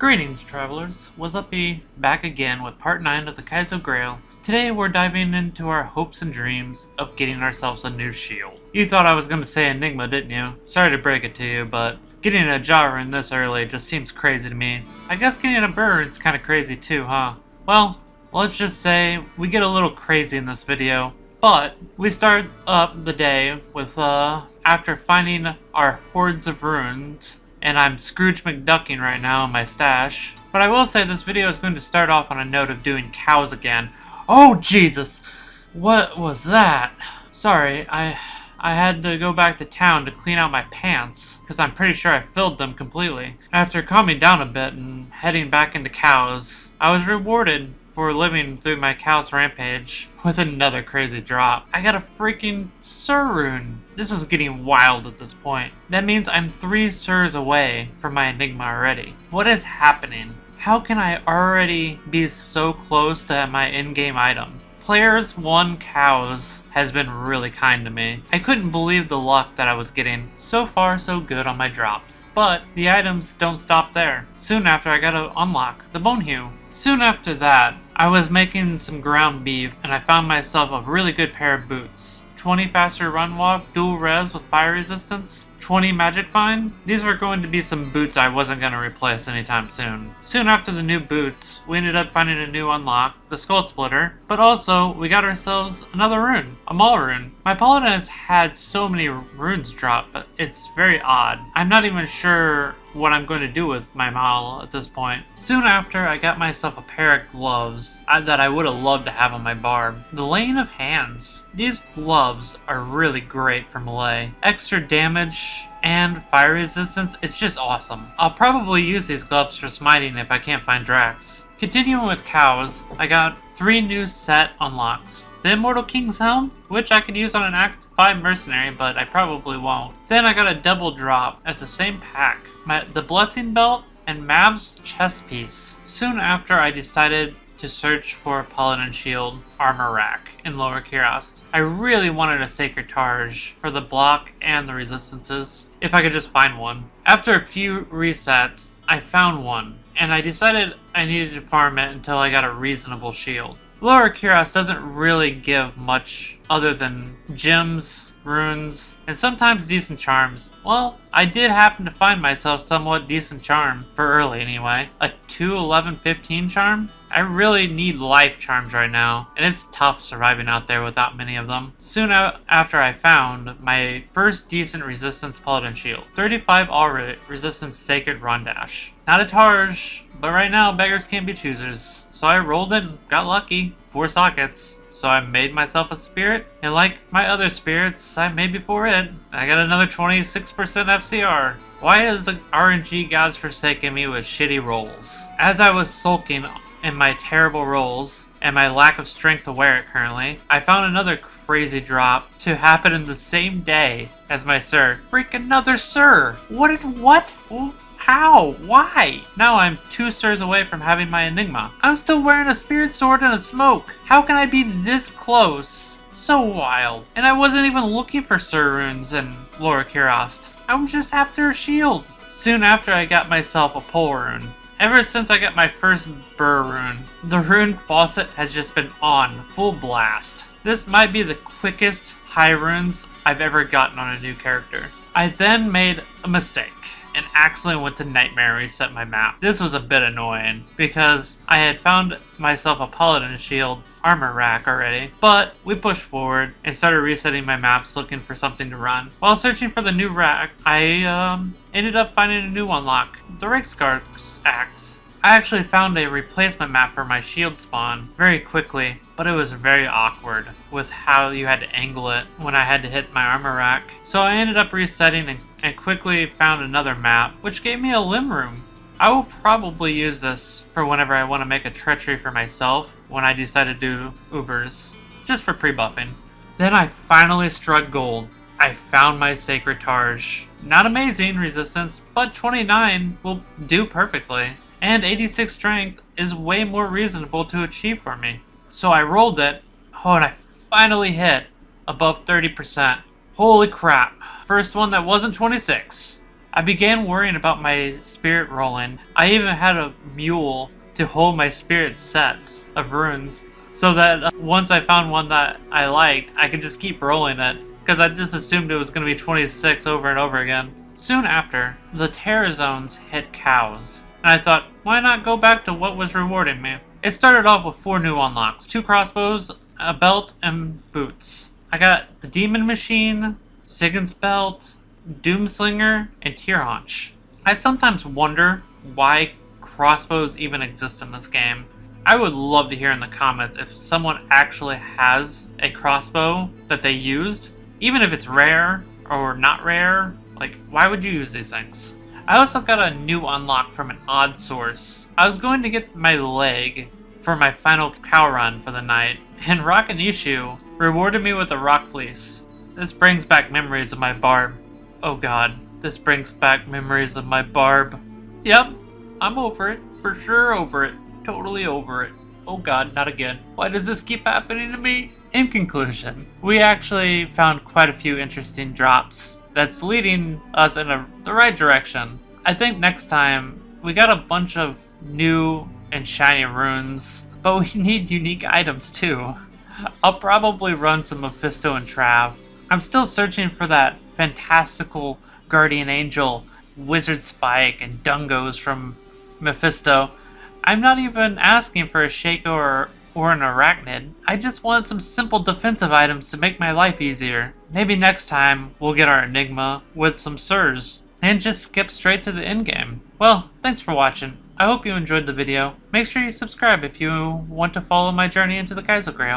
Greetings, travelers. What's up, back again with part 9 of the Kaizo Grail. Today we're diving into our hopes and dreams of getting ourselves a new shield. You thought I was going to say Enigma, didn't you? Sorry to break it to you, but getting a Jarin this early just seems crazy to me. I guess getting a bird's kind of crazy too, huh? Well, let's just say we get a little crazy in this video. But we start up the day with, after finding our hordes of runes. And I'm Scrooge McDucking right now in my stash. But I will say this video is going to start off on a note of doing cows again. Oh, Jesus! What was that? Sorry, I had to go back to town to clean out my pants, because I'm pretty sure I filled them completely. After calming down a bit and heading back into cows, I was rewarded for living through my cow's rampage with another crazy drop. I got a freaking Sur rune. This was getting wild at this point. That means I'm 3 Surs away from my Enigma already. What is happening? How can I already be so close to my in-game item? Players 1 Cows has been really kind to me. I couldn't believe the luck that I was getting. So far so good on my drops. But the items don't stop there. Soon after I got to unlock the Bone Hue. Soon after that, I was making some ground beef and I found myself a really good pair of boots. 20 faster run walk, dual res with fire resistance, 20 magic find. These were going to be some boots I wasn't going to replace anytime soon. Soon after the new boots, we ended up finding a new unlock, the Skull Splitter, but also we got ourselves another rune, a Maul rune. My Paladin has had so many runes drop, but it's very odd. I'm not even sure what I'm going to do with my Maul at this point. Soon after, I got myself a pair of gloves that I would have loved to have on my barb. The Lane of Hands. These gloves are really great for melee. Extra damage and fire resistance, it's just awesome. I'll probably use these gloves for smiting if I can't find Drax. Continuing with cows, I got 3 new set unlocks. The Immortal King's Helm, which I could use on an Act 5 mercenary, but I probably won't. Then I got a double drop at the same pack. The Blessing Belt and Mav's chest piece. Soon after, I decided to search for a Paladin Shield armor rack in Lower Kurast. I really wanted a Sacred Targe for the block and the resistances, if I could just find one. After a few resets, I found one, and I decided I needed to farm it until I got a reasonable shield. Lower Kurast doesn't really give much other than gems, runes, and sometimes decent charms. Well, I did happen to find myself somewhat decent charm, for early anyway. A 2-11-15 charm? I really need life charms right now, and it's tough surviving out there without many of them. Soon after I found my first decent resistance Paladin Shield. 35 all resistance Sacred Rondash. Not a Targe, but right now beggars can't be choosers. So I rolled it and got lucky. 4 sockets. So I made myself a spirit, and like my other spirits I made before it, I got another 26% FCR. Why is the RNG gods forsaking me with shitty rolls? As I was sulking in my terrible rolls and my lack of strength to wear it currently, I found another crazy drop to happen in the same day as my Sir. Freak, another Sir! What? How? Why? Now I'm 2 Sirs away from having my Enigma. I'm still wearing a Spirit Sword and a Smoke. How can I be this close? So wild. And I wasn't even looking for Sur runes in Lower Kurast. I'm just after a shield. Soon after, I got myself a Pole rune. Ever since I got my first Burr rune, the rune faucet has just been on full blast. This might be the quickest high runes I've ever gotten on a new character. I then made a mistake and accidentally went to Nightmare and reset my map. This was a bit annoying because I had found myself a Paladin Shield armor rack already, but we pushed forward and started resetting my maps looking for something to run. While searching for the new rack, I ended up finding a new unlock, the Rakeskar's Axe. I actually found a replacement map for my shield spawn very quickly, but it was very awkward with how you had to angle it when I had to hit my armor rack. So I ended up resetting and quickly found another map, which gave me a limb room. I will probably use this for whenever I want to make a treachery for myself when I decide to do Ubers, just for pre-buffing. Then I finally struck gold. I found my Sacred Targe. Not amazing resistance, but 29 will do perfectly. And 86 strength is way more reasonable to achieve for me. So I rolled it, and I finally hit above 30%. Holy crap. First one that wasn't 26. I began worrying about my spirit rolling. I even had a mule to hold my spirit sets of runes, so that once I found one that I liked, I could just keep rolling it, because I just assumed it was going to be 26 over and over again. Soon after, the Terror Zones hit cows, and I thought, why not go back to what was rewarding me? It started off with 4 new unlocks, 2 crossbows, a belt, and boots. I got the Demon Machine, Sigurd's Belt, Doomslinger, and Tyrhaunch. I sometimes wonder why crossbows even exist in this game. I would love to hear in the comments if someone actually has a crossbow that they used, even if it's rare or not rare. Like, why would you use these things? I also got a new unlock from an odd source. I was going to get my leg for my final cow run for the night, and Rock and Ishu rewarded me with a rock fleece. This brings back memories of my barb. Oh god, this brings back memories of my barb. Yep, I'm over it. For sure over it. Totally over it. Oh god, not again. Why does this keep happening to me? In conclusion, we actually found quite a few interesting drops that's leading us in the right direction. I think next time, we got a bunch of new and shiny runes, but we need unique items too. I'll probably run some Mephisto and Trav. I'm still searching for that fantastical Guardian Angel, Wizard Spike, and Dungos from Mephisto. I'm not even asking for a Shaco or an Arachnid. I just want some simple defensive items to make my life easier. Maybe next time we'll get our Enigma with some Sirs and just skip straight to the endgame. Well, thanks for watching. I hope you enjoyed the video. Make sure you subscribe if you want to follow my journey into the Kaizo Grail.